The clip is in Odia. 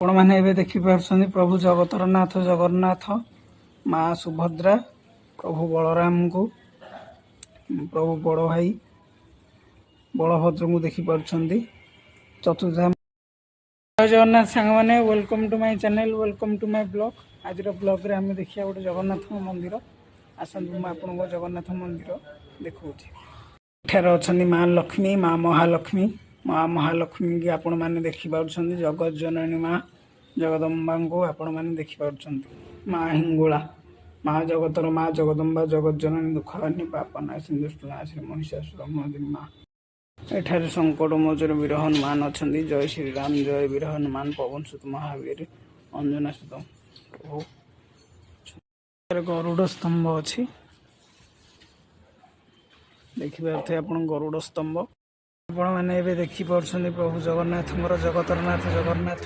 ଆପଣମାନେ ଏବେ ଦେଖିପାରୁଛନ୍ତି ପ୍ରଭୁ ଜଗତର ନାଥ ଜଗନ୍ନାଥ, ମା ସୁଭଦ୍ରା, ପ୍ରଭୁ ବଳରାମଙ୍କୁ, ପ୍ରଭୁ ବଡ଼ ଭାଇ ବଳଭଦ୍ରଙ୍କୁ ଦେଖିପାରୁଛନ୍ତି। ଚତୁର୍ଦ୍ଧା ଜୟ ଜଗନ୍ନାଥ ସାଙ୍ଗମାନେ, welcome to my channel, welcome to my blog. ଆଜିର ବ୍ଲଗ୍ରେ ଆମେ ଦେଖିବା ଗୋଟେ ଜଗନ୍ନାଥଙ୍କ ମନ୍ଦିର। ଆସନ୍ତୁ ମୁଁ ଆପଣଙ୍କ ଜଗନ୍ନାଥ ମନ୍ଦିର ଦେଖାଉଛି। ଏଠାରେ ଅଛନ୍ତି ମା ଲକ୍ଷ୍ମୀ, ମା ମହାଲକ୍ଷ୍ମୀ। ମା ମହାଲକ୍ଷ୍ମୀକି ଆପଣମାନେ ଦେଖିପାରୁଛନ୍ତି। ଜଗତ ଜନନୀ ମା ଜଗଦମ୍ବାଙ୍କୁ ଆପଣମାନେ ଦେଖିପାରୁଛନ୍ତି। ମା ହିଙ୍ଗୁଳା, ମା ଜଗତର ମା ଜଗଦମ୍ବା, ଜଗତ ଜନନୀ, ଦୁଃଖହାରିଣୀ, ପାପନାଶ, ସିନ୍ଧୁଷ୍ଟନାଶିନୀ, ମହିଷାସୁର ମର୍ଦ୍ଦିନୀ ମା। ଏଠାରେ ସଙ୍କଟ ମୋଚନ ବୀର ହନୁମାନ ଅଛନ୍ତି। ଜୟ ଶ୍ରୀରାମ, ଜୟ ବୀର ହନୁମାନ, ପବନ ସୁତ ମହାବୀର, ଅଞ୍ଜନା ସୁତ ପ୍ରଭୁ। ଗରୁଡ଼ ସ୍ତମ୍ଭ ଅଛି, ଦେଖିପାରୁଥିବେ ଆପଣ ଗରୁଡ଼ ସ୍ତମ୍ଭ। ଆପଣମାନେ ଏବେ ଦେଖିପାରୁଛନ୍ତି ପ୍ରଭୁ ଜଗନ୍ନାଥଙ୍କର, ଜଗତର ନାଥ ଜଗନ୍ନାଥ